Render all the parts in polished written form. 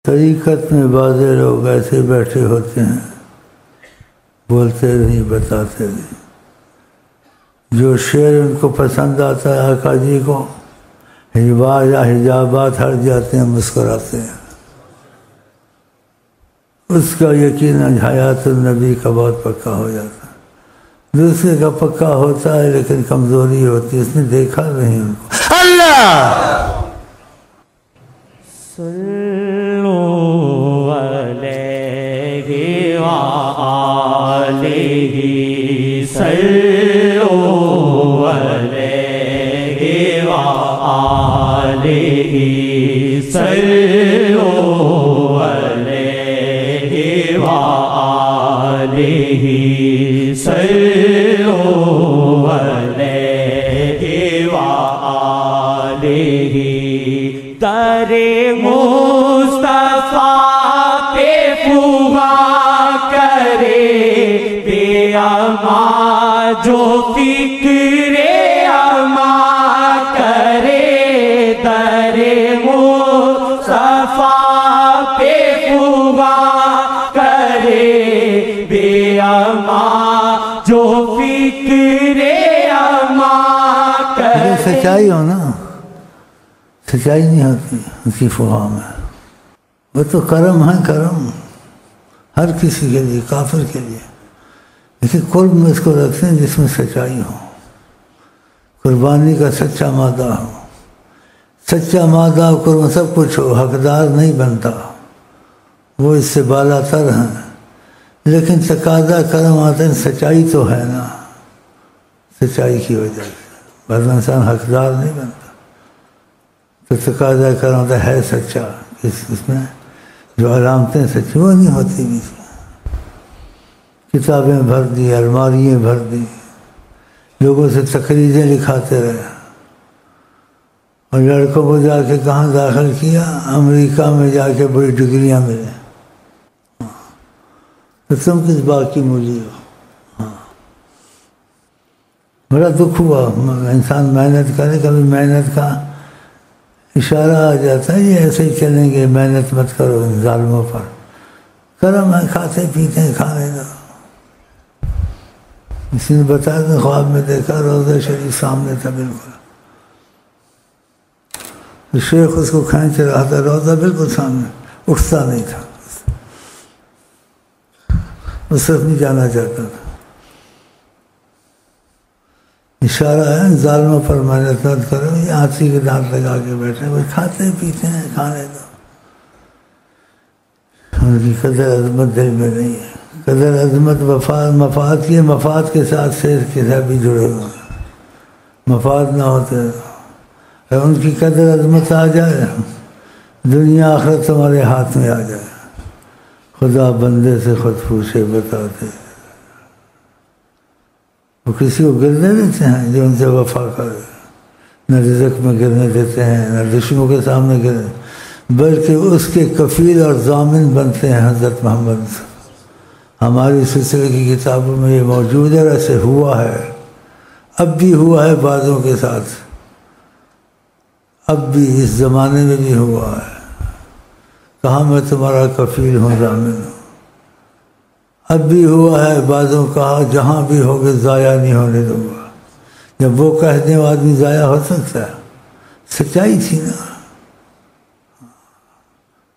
طریقت میں بعض لوگ ایسے بیٹھے ہوتے ہیں، بولتے نہیں، بتاتے نہیں، جو شعر ان کو پسند آتا ہے آقا جی کو، حجابات ہٹ جاتے ہیں، مسکراتے ہیں۔ اس کا یقیناً حیات النبی کا بہت پکا ہو جاتا ہے، دوسرے کا پکا ہوتا ہے لیکن کمزوری ہوتی ہے، اس نے دیکھا نہیں ان کو۔ اللہ صلو علیہ وآلہ، صلو علیہ وآلہ، صلو علیہ وآلہ، صلو علیہ وآلہ۔ در مصطفیٰ پہ فغاں کرے بے اما، جو فکر اما کرے، در مصطفیٰ پہ فغاں کرے بے اما، جو فکر اما کرے۔ سچائی ہو نا، سچائی نہیں ہوتی اس کی فغاں میں، وہ تو کرم ہے، کرم ہر کسی کے لیے، کافر کے لیے، لیکن قرب میں اس کو رکھتے ہیں جس میں سچائی ہو، قربانی کا سچا مادہ ہو، سچا مادہ قرب سب کچھ ہو، حقدار نہیں بنتا، وہ اس سے بالا تر ہیں، لیکن تقاضا کرم آتے ہیں، سچائی تو ہے نا، سچائی کی وجہ سے بعض انسان حقدار نہیں بنتا، تو تقاضا کرم ہوتا ہے سچا، اس میں جو علامتیں سچی وہ نہیں ہوتی بھی، کتابیں بھر دی، الماریاں بھر دی، لوگوں سے تقریریں لکھاتے رہے، اور لڑکوں کو جا کے کہاں داخل کیا، امریکہ میں جا کے بڑی ڈگریاں ملیں، تو تم کس بات کی مولی ہو؟ بڑا دکھ ہوا، انسان محنت کرے، کبھی محنت کا اشارہ آ جاتا ہے، یہ ایسے ہی چلیں گے، محنت مت کرو ان ظالموں پر، کرم ہے، کھاتے پیتے ہیں، کھانے دو۔ کسی نے بتایا تھا، خواب میں دیکھا روضہ شریف سامنے تھا بالکل، تو شیخ اس کو کھینچ رہا تھا، روضہ بالکل سامنے، اٹھتا نہیں تھا، وہ صرف نہیں جانا چاہتا تھا۔ اشارہ ہے ظالموں پر محنت مت کرو، یہ ہاتھی کے دانت لگا کے بیٹھے، وہ کھاتے پیتے ہیں، کھانے دو، ان کی قدر عظمت دل میں نہیں ہے، قدر عظمت مفاد کی، مفاد کے ساتھ شیر کے ساتھ بھی جڑے ہوئے، مفاد نہ ہوتے اگر ان کی قدر عظمت آ جائے، دنیا آخرت تمہارے ہاتھ میں آ جائے، خدا بندے سے خود پوچھے بتا دے، وہ کسی کو گرنے دیتے ہیں جو ان سے وفا کرے، نہ رزق میں گرنے دیتے ہیں، نہ دشمنوں کے سامنے گرنے، بلکہ اس کے کفیل اور ضامن بنتے ہیں حضرت محمد سے۔ ہماری سلسلے کی کتابوں میں یہ موجود ہے، ایسے ہوا ہے، اب بھی ہوا ہے بعضوں کے ساتھ، اب بھی اس زمانے میں بھی ہوا ہے، کہاں میں تمہارا کفیل ہوں، ضامن ہوں، اب بھی ہوا ہے، بعضوں کہا جہاں بھی ہوگے ضائع نہیں ہونے دوں گا، جب وہ کہہ دیں وہ آدمی ضائع ہو سکتا ہے، سچائی تھی نا۔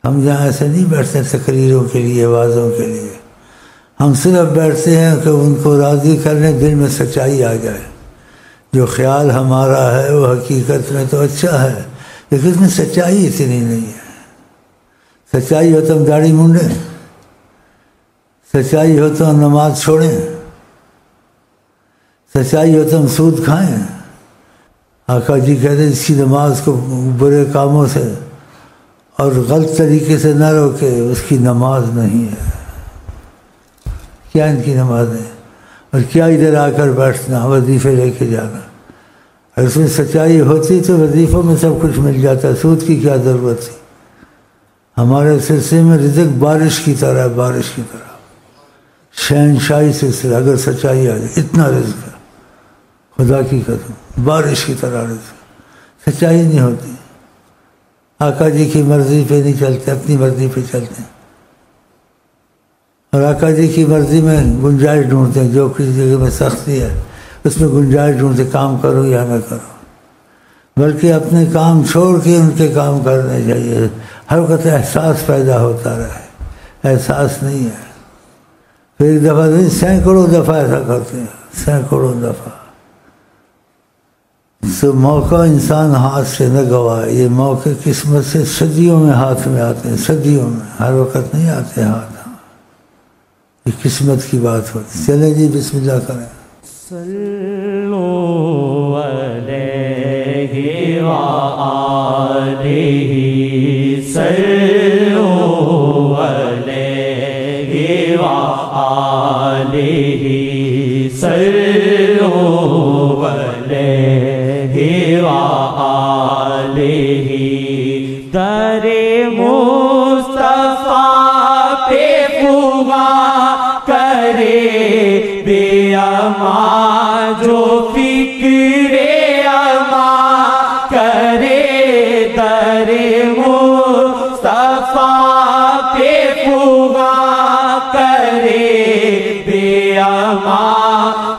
ہم جہاں ایسے نہیں بیٹھتے تقریروں کے لیے، آوازوں کے لیے، ہم صرف بیٹھتے ہیں کہ ان کو راضی کرنے، دل میں سچائی آ جائے، جو خیال ہمارا ہے وہ حقیقت میں تو اچھا ہے، لیکن اس میں سچائی اتنی نہیں ہے۔ سچائی ہو تو ہم داڑھی مونڈیں، سچائی ہو تو ہم نماز چھوڑیں، سچائی ہو تو ہم سود کھائیں۔ آقا جی کہتے ہیں اس کی نماز کو برے کاموں سے اور غلط طریقے سے نہ روکے، اس کی نماز نہیں ہے۔ کیا ان کی نماز ہے؟ اور کیا ادھر آ کر بیٹھنا، وظیفے لے کے جانا؟ اگر اس میں سچائی ہوتی تو وظیفوں میں سب کچھ مل جاتا، سود کی کیا ضرورت تھی؟ ہمارے سلسلے میں رزق بارش کی طرح ہے، بارش کی طرح، شہنشاہی سلسلہ، اگر سچائی آ جائے اتنا رزق ہے، خدا کی قسم، بارش کی طرح رزق، سچائی نہیں ہوتی۔ آقا جی کی مرضی پہ نہیں چلتے، اپنی مرضی پہ چلتے ہیں، اور آقا جی کی مرضی میں گنجائش ڈھونڈتے ہیں، جو کسی جگہ میں سختی ہے اس میں گنجائش ڈھونڈتے، کام کرو یا نہ کرو، بلکہ اپنے کام چھوڑ کے ان کے کام کرنے چاہیے۔ ہر وقت احساس پیدا ہوتا رہے، احساس نہیں ہے، پھر ایک دفعہ نہیں سینکڑوں دفعہ ایسا کرتے ہیں، سینکڑوں دفعہ۔ تو موقع انسان ہاتھ سے نہ گوائے، یہ موقع قسمت سے صدیوں میں ہاتھ میں آتے ہیں، صدیوں میں، ہر وقت نہیں آتے ہاتھ، یہ قسمت کی بات ہوتی۔ چلیں جی بسم اللہ کریں۔ صلو علیہ وآلہ، صلو علیہ وآلہ، صلو علیہ وآلہ، در مصطفیٰ پہ فغاں کرے بے اما، جو فکر اما کرے، در مصطفیٰ پہ فغاں کرے بے اما،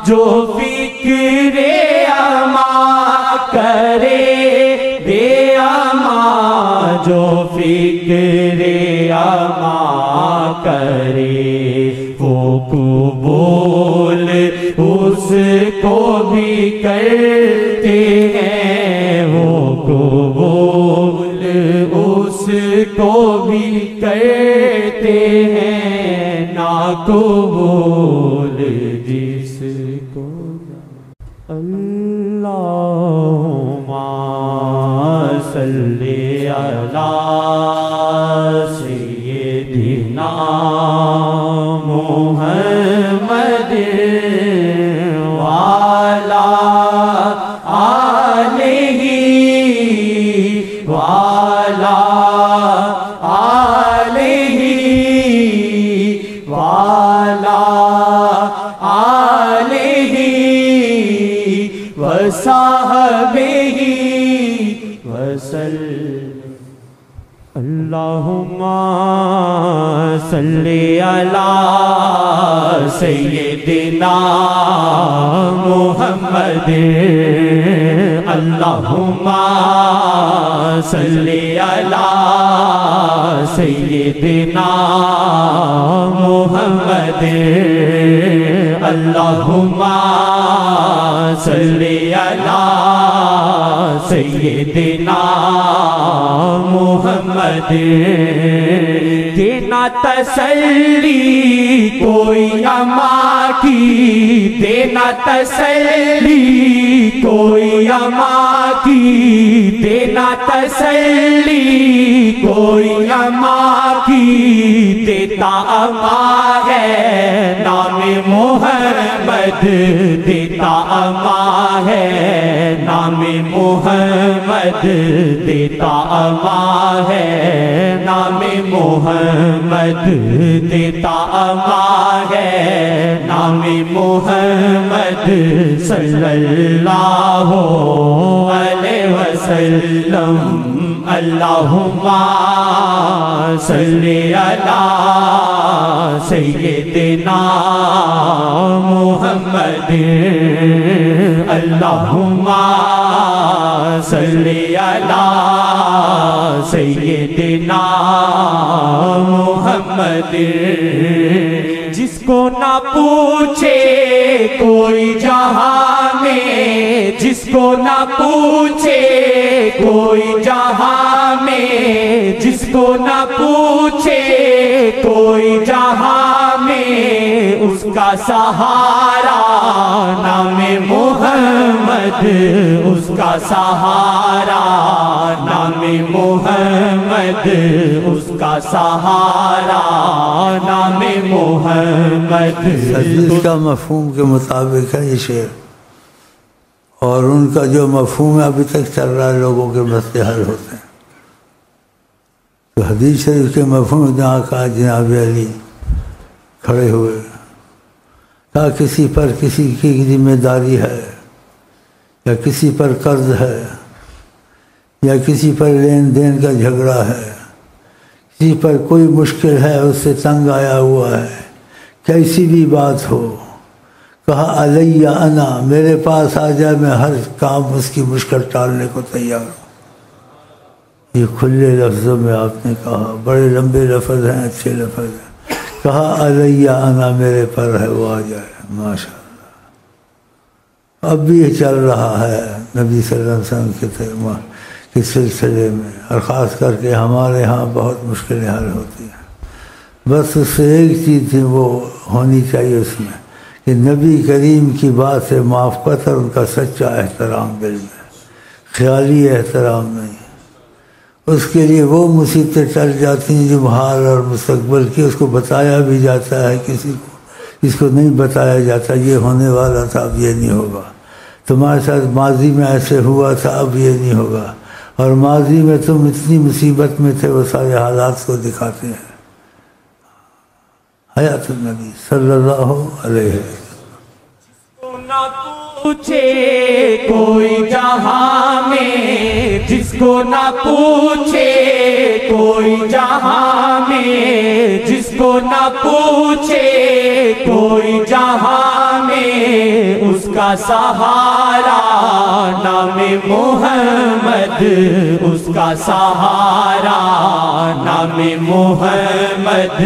جو فکر اما کرے بے اما، جو فکر اما کرے، وہ قبول اس کو بھی کرتے ہیں، وہ قبول اس کو بھی کرتے ہیں، ناقبول جس کو۔ اللہم صلی علی سیدنا محمد وعلی آلہ وعلی آلہ وعلی آلہ وصحبہ وسلم۔ اللہم صلی علی سیدنا محمد، اللہم صلی علی سیدنا محمد، اللہم صلی علی سیدنا محمد۔ دینا تسلی کوئی اما کی، دینا تسلی کوئی اما کی، دینا تسلی کوئی اما کی، دیتا اما ہے نام محمد، دیتا اما ہے نام محمد، دیتا اما ہے نام محمد، دیتا اما ہے نام محمد، صلی اللہ علیہ وسلم۔ اللہم صلی علی سیدنا محمد، اللہم صلی علی سیدنا محمد۔ جس کو نہ پوچھے کوئی جہاں میں، جس کو نہ پوچھے کوئی جہاں میں، جس کو نہ پوچھے کوئی جہاں میں، اس کا سہارا نام محمد، اس کا سہارا نام محمد، اس کا سہارا نام محمد۔ حدیث کا مفہوم کے مطابق ہے یہ شعر، اور ان کا جو مفہوم ہے ابھی تک چل رہا ہے، لوگوں کے مسئلے حل ہوتے ہیں۔ تو حدیث شریف کے مفہوم جہاں کہا جناب علی کھڑے ہوئے، کہا کسی پر کسی کی ذمہ داری ہے یا کسی پر قرض ہے یا کسی پر لین دین کا جھگڑا ہے، کسی پر کوئی مشکل ہے، اس سے تنگ آیا ہوا ہے، کیسی بھی بات ہو، کہا علیہ انا، میرے پاس آ جائے، میں ہر کام اس کی مشکل ٹالنے کو تیار ہوں۔ یہ کھلے لفظوں میں آپ نے کہا، بڑے لمبے لفظ ہیں، اچھے لفظ ہیں، کہا علیہ انا، میرے پر ہے، وہ آ جائے، ماشاء اللہ۔ اب بھی یہ چل رہا ہے نبی صلی اللہ علیہ وسلم کے سلسلے میں، اور خاص کر کے ہمارے ہاں بہت مشکلیں حل ہوتی ہیں۔ بس اس سے ایک چیز تھی، وہ ہونی چاہیے اس میں کہ نبی کریم کی بات سے موافقت اور ان کا سچا احترام دل میں، خیالی احترام نہیں۔ اس کے لیے وہ مصیبتیں ٹل جاتی ہیں جو حال اور مستقبل کی، اس کو بتایا بھی جاتا ہے کسی کو، اس کو نہیں بتایا جاتا، یہ ہونے والا تھا، اب یہ نہیں ہوگا، تمہارے ساتھ ماضی میں ایسے ہوا تھا، اب یہ نہیں ہوگا، اور ماضی میں تم اتنی مصیبت میں تھے، وہ سارے حالات کو دکھاتے ہیں۔ حیات النبی صلی اللہ علیہ وسلم۔ نہ پوچھے کوئی جہاں میں، جس کو نہ پوچھے کوئی جہاں میں، جس کو نہ پوچھے کوئی جہاں میں، اس کا سہارا نام محمد، اس کا سہارا نام محمد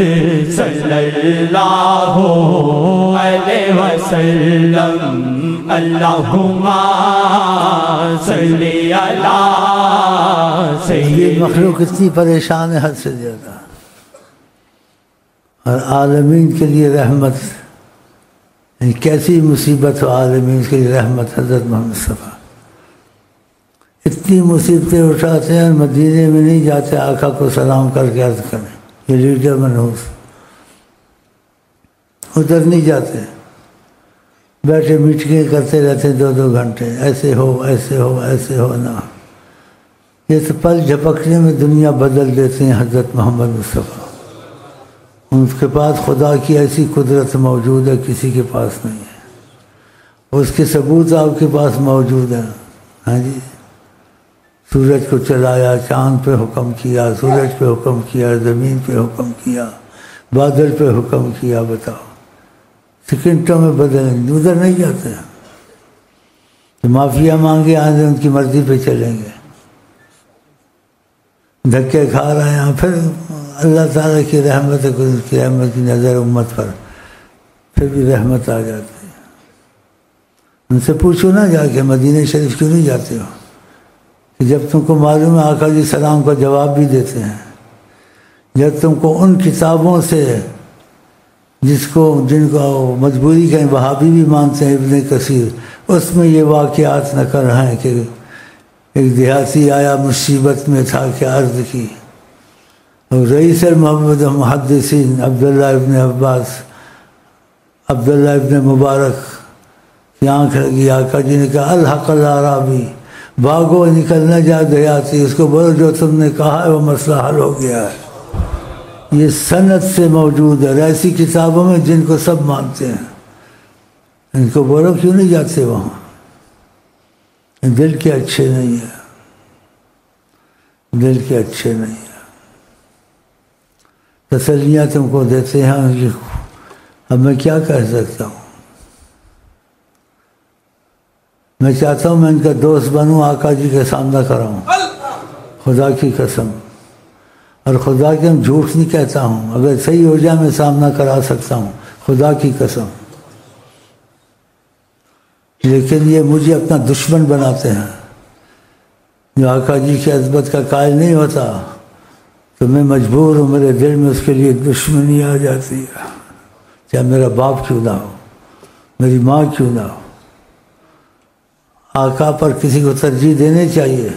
صلی اللہ علیہ وسلم۔ اللہم صلی علی سیدنا۔ یہ مخلوق اتنی پریشان ہے حد سے زیادہ، اور عالمین کے لیے رحمت، یعنی کیسی مصیبت ہو عالمین کے لیے رحمت، حضرت محمد مصطفیٰ اتنی مصیبتیں اٹھاتے ہیں، مدینے میں نہیں جاتے آقا کو سلام کر کے عرض کریں، یہ لیڈر منحوس، ادھر نہیں جاتے، بیٹھے میٹنگیں کرتے رہتے 2-2 گھنٹے، ایسے ہو ایسے ہو ایسے ہو نہ۔ یہ تو پل جھپکنے میں دنیا بدل دیتے ہیں حضرت محمد مصطفیٰ۔ ان کے پاس خدا کی ایسی قدرت موجود ہے، کسی کے پاس نہیں ہے، اس کے ثبوت آپ کے پاس موجود ہیں۔ ہاں جی، سورج کو چلایا، چاند پہ حکم کیا، سورج پہ حکم کیا، زمین پہ حکم کیا، بادل پہ حکم کیا، بتاؤ سیکنڈوں میں بدلیں، ادھر نہیں جاتے ہیں کہ معافیا مانگے آئیں، ان کی مرضی پہ چلیں گے، دھکے کھا رہے ہیں، پھر اللہ تعالیٰ کی رحمت ہے، اس کی رحمت کی نظر امت پر، پھر بھی رحمت آ جاتی ہے۔ ان سے پوچھو نا جا کے مدینہ شریف کیوں نہیں جاتے ہو، کہ جب تم کو معلوم ہے آقا جی سلام کا جواب بھی دیتے ہیں، جب تم کو ان کتابوں سے جن کو مجبوری کا وہابی بھی مانتے ہیں، ابن کثیر، اس میں یہ واقعات نقل ہیں کہ ایک دیہاتی آیا مصیبت میں تھا کہ عرض کی، اور رئیس المحمد محدثین عبداللہ ابن عباس، عبداللہ ابن مبارک کی آنکھ لگی، آقا جی نے کہا الحق العرابی، بھاگو نکلنا جا دیہاتی، اس کو بولو جو تم نے کہا ہے وہ مسئلہ حل ہو گیا ہے۔ یہ سند سے موجود ہے ایسی کتابوں میں جن کو سب مانتے ہیں، ان کو بولو کیوں نہیں جاتے وہاں، دل کے اچھے نہیں ہیں، دل کے اچھے نہیں ہیں، تسلیاں تم کو دیتے ہیں، اب میں کیا کہہ سکتا ہوں، میں چاہتا ہوں میں ان کا دوست بنوں، آقا جی کے سامنا کراؤں، خدا کی قسم، اور خدا کے ہم جھوٹ نہیں کہتا ہوں، اگر صحیح ہو جائے میں سامنا کرا سکتا ہوں، خدا کی قسم، لیکن یہ مجھے اپنا دشمن بناتے ہیں۔ جو آقا جی کی عظمت کا قائل نہیں ہوتا تو میں مجبور ہوں، میرے دل میں اس کے لیے دشمنی آ جاتی ہے، چاہے میرا باپ کیوں نہ ہو، میری ماں کیوں نہ ہو۔ آقا پر کسی کو ترجیح دینی چاہیے،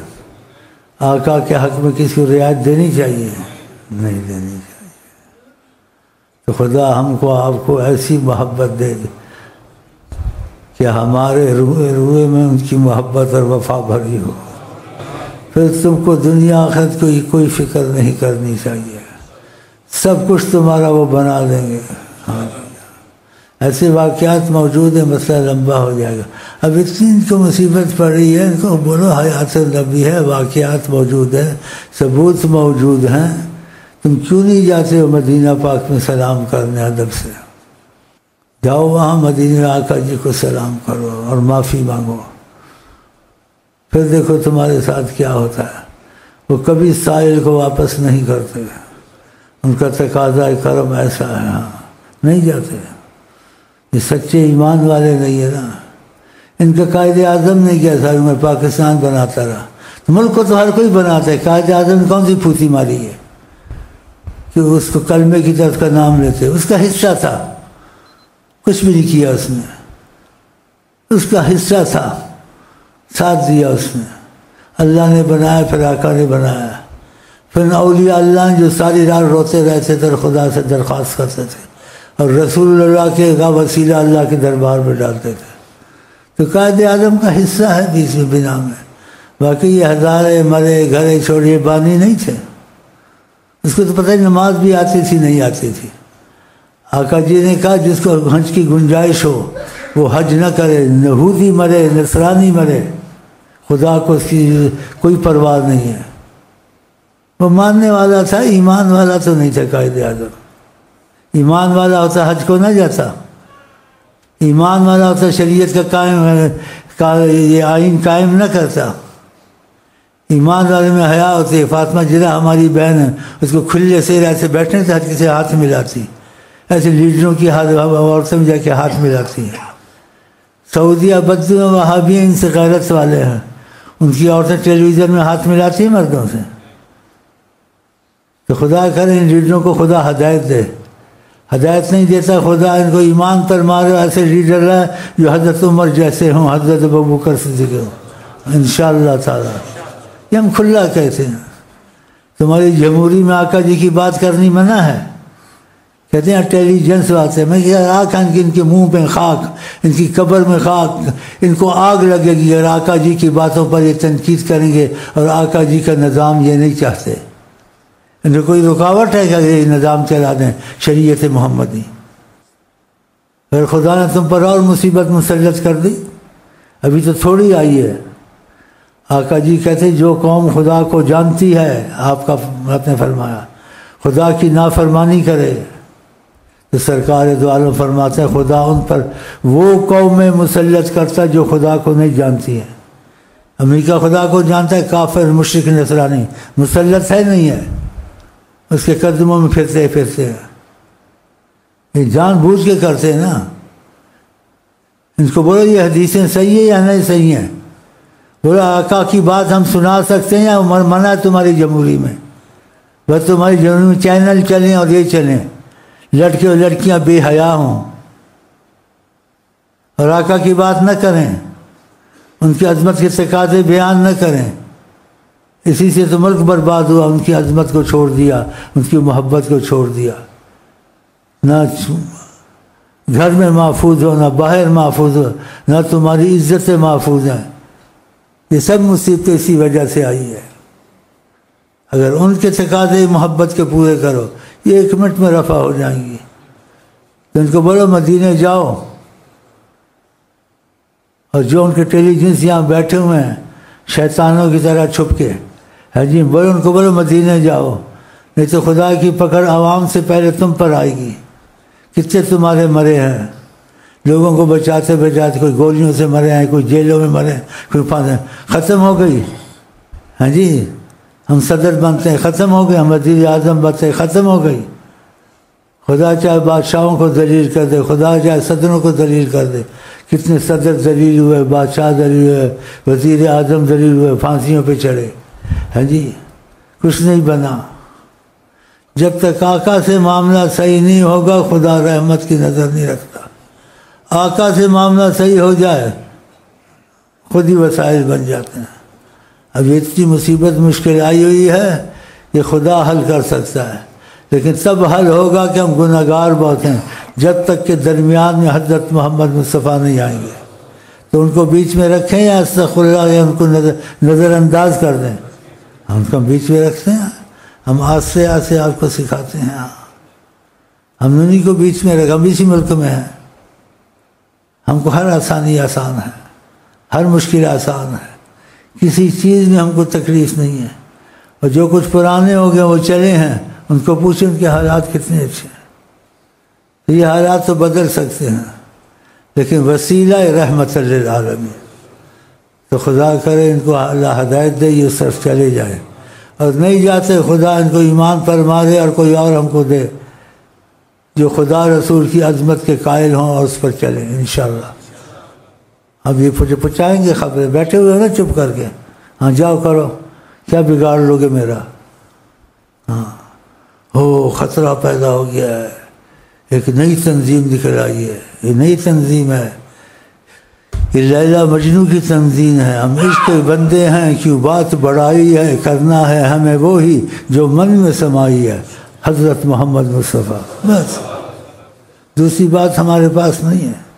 آقا کے حق میں کسی کو رعایت دینی چاہیے، نہیں دینی چاہیے۔ تو خدا ہم کو آپ کو ایسی محبت دے کہ ہمارے روئے میں ان کی محبت اور وفا بھری ہو، پھر تم کو دنیا آخرت کی کوئی فکر نہیں کرنی چاہیے، سب کچھ تمہارا وہ بنا دیں گے۔ ہاں، ایسے واقعات موجود ہیں، مسئلہ لمبا ہو جائے گا۔ اب اتنی ان کو مصیبت پڑ رہی ہے، ان کو بولو حیات النبی ہے، واقعات موجود ہیں، ثبوت موجود ہیں، تم کیوں نہیں جاتے ہو مدینہ پاک میں سلام کرنے ادب سے؟ جاؤ وہاں مدینہ آقا جی کو سلام کرو اور معافی مانگو، پھر دیکھو تمہارے ساتھ کیا ہوتا ہے۔ وہ کبھی سائل کو واپس نہیں کرتے، ان کا تقاضا کرم ایسا ہے، ہاں نہیں جاتے۔ یہ سچے ایمان والے نہیں ہے نا۔ ان کا قائد اعظم نے کیا تھا، میں پاکستان بناتا رہا، تو ملک کو تو ہر کوئی بناتا ہے، قائد اعظم نے کون سی پھوتی ماری ہے کہ اس کو کلمے کی طرف کا نام لیتے؟ اس کا حصہ تھا، کچھ بھی نہیں کیا اس نے، اس کا حصہ تھا، ساتھ دیا اس نے۔ اللہ نے بنایا، پھر آقا نے بنایا، پھر اولیاء اللہ جو ساری رات روتے رہتے تھے، خدا سے درخواست کرتے تھے، اور رسول اللہ کے کا وسیلہ اللہ کے دربار میں ڈالتے تھے۔ تو قائد اعظم کا حصہ ہے بیچ میں بنا میں، باقی یہ ہزارے مرے گھرے چھوڑے بانی نہیں تھے۔ اس کو تو پتہ ہی نماز بھی آتی تھی نہیں آتی تھی۔ آقا جی نے کہا جس کو حج کی گنجائش ہو وہ حج نہ کرے، یہودی مرے نصرانی مرے، خدا کو اس کی کوئی پرواہ نہیں ہے۔ وہ ماننے والا تھا، ایمان والا تو نہیں تھا قائد اعظم۔ ایمان والا ہوتا حج کو نہ جاتا، ایمان والا ہوتا شریعت کا یہ آئین قائم نہ کرتا۔ ایمان والے میں حیا ہوتی ہے۔ فاطمہ جرا ہماری بہن ہے، اس کو کھلے سے ایسے بیٹھنے سے ہر کسی ہاتھ ملاتی، ایسے لیڈروں کی عورتیں میں جا کے ہاتھ ملاتی ہیں۔ سعودیہ بدو وہابی ان سے غیرت والے ہیں، ان کی عورتیں ٹیلی ویژن میں ہاتھ ملاتی ہیں مردوں سے۔ تو خدا کرے ان لیڈروں کو خدا ہدایت دے، ہدایت نہیں دیتا خدا ان کو ایمان پر مارو۔ ایسے لیڈر ہے جو حضرت عمر جیسے ہوں، حضرت ابوبکر صدیق ہوں، انشاءاللہ تعالی۔ یہ ہم کھلا کہتے ہیں، تمہاری جمہوری میں آقا جی کی بات کرنی منع ہے، کہتے ہیں انٹیلیجنس بات ہے۔ میں کہا آقا ان کے منہ پہ خاک، ان کی قبر میں خاک، ان کو آگ لگے گی اور آقا جی کی باتوں پر یہ تنقید کریں گے، اور آقا جی کا نظام یہ نہیں چاہتے۔ ان کو کوئی رکاوٹ ہے کہ یہ نظام چلا دیں شریعت محمدی؟ اگر خدا نے تم پر اور مصیبت مسلط کر دی، ابھی تو تھوڑی آئی ہے۔ آقا جی کہتے جو قوم خدا کو جانتی ہے، آپ نے فرمایا خدا کی نافرمانی کرے، تو سرکار دو عالم فرماتے ہیں خدا ان پر وہ قومیں مسلط کرتا جو خدا کو نہیں جانتی ہے۔ امریکہ خدا کو جانتا ہے، کافر مشرک نصرانی مسلط ہے نہیں ہے، اس کے قدموں میں پھرتے ہیں۔ یہ جان بوجھ کے کرتے ہیں نا۔ ان کو بولو یہ حدیثیں صحیح ہیں یا نہیں صحیح ہیں؟ بولو آقا کی بات ہم سنا سکتے ہیں یا منع ہے تمہاری جمہوری میں؟ بس تمہاری جمہوری میں چینل چلیں اور یہ چلیں، لڑکے اور لڑکیاں بے حیا ہوں اور آقا کی بات نہ کریں، ان کی عظمت کے تقاضے بیان نہ کریں۔ اسی سے تو ملک برباد ہوا، ان کی عظمت کو چھوڑ دیا، ان کی محبت کو چھوڑ دیا۔ نہ گھر میں محفوظ ہو، نہ باہر محفوظ ہو، نہ تمہاری عزتیں محفوظ ہیں۔ یہ سب مصیبتیں اسی وجہ سے آئی ہے۔ اگر ان کے تقاضے محبت کے پورے کرو، یہ 1 منٹ میں رفع ہو جائیں گی۔ تو ان کو بولو مدینے جاؤ، اور جو ان کے انٹیلیجنس یہاں بیٹھے ہوئے ہیں شیطانوں کی طرح چھپ کے، ہے جی بولو ان کو بولو مدینے جاؤ، نہیں تو خدا کی پکڑ عوام سے پہلے تم پر آئے گی۔ کتنے تمہارے مرے ہیں، لوگوں کو بچاتے بچاتے، کوئی گولیوں سے مرے ہیں، کوئی جیلوں میں مرے ہیں، کوئی پھانسے، ختم ہو گئی۔ ہاں جی ہم صدر بنتے ہیں، ختم ہو گئے، ہم وزیر اعظم بنتے ہیں، ختم ہو گئی۔ خدا چاہے بادشاہوں کو ذلیل کر دے، خدا چاہے صدروں کو ذلیل کر دے۔ کتنے صدر ذلیل ہوئے، بادشاہ ذلیل ہوئے، وزیر اعظم ذلیل ہوئے، پھانسیوں پہ چڑھے۔ ہاں جی کچھ نہیں بنا۔ جب تک آقا سے معاملہ صحیح نہیں ہوگا خدا رحمت کی نظر نہیں رکھتا۔ آقا سے معاملہ صحیح ہو جائے خود ہی وسائل بن جاتے ہیں۔ اب اتنی مصیبت مشکل آئی ہوئی ہے کہ خدا حل کر سکتا ہے، لیکن تب حل ہوگا کہ ہم گناہ گار بہت ہیں۔ جب تک کہ درمیان میں حضرت محمد مصطفیٰ نہیں آئیں گے تو ان کو بیچ میں رکھیں یا استغفر اللہ، یا ان کو نظر انداز کر دیں؟ ہم ان کو بیچ میں رکھتے ہیں، ہم آستے آستے آپ کو سکھاتے ہیں۔ ہم انہیں کو بیچ میں رکھا، ہم اسی ملک میں ہیں، ہم کو ہر آسانی آسان ہے، ہر مشکل آسان ہے، کسی چیز میں ہم کو تکلیف نہیں ہے۔ اور جو کچھ پرانے ہو گئے وہ چلے ہیں، ان کو پوچھیں ان کے حالات کتنے اچھے ہیں۔ یہ حالات تو بدل سکتے ہیں، لیکن وسیلہ رحمت للعالمین، تو خدا کرے ان کو اللہ ہدایت دے، یہ اس طرف چلے جائے، اور نہیں جاتے خدا ان کو ایمان پر مارے اور کوئی اور ہم کو دے جو خدا رسول کی عظمت کے قائل ہوں اور اس پر چلیں انشاءاللہ۔ اب یہ پہنچائیں گے خبریں، بیٹھے ہوئے ہیں نا چپ کر کے، ہاں جاؤ کرو، کیا بگاڑ لوگے میرا؟ ہاں ہو خطرہ پیدا ہو گیا ہے، ایک نئی تنظیم نکل آئی ہے، یہ نئی تنظیم ہے، یہ لیلا مجنو کی تنظیم ہے، ہم عشق کے بندے ہیں، کیوں بات بڑائی ہے، کرنا ہے ہمیں وہی جو من میں سمائی ہے، حضرت محمد مصطفیٰ، بس دوسری بات ہمارے پاس نہیں ہے۔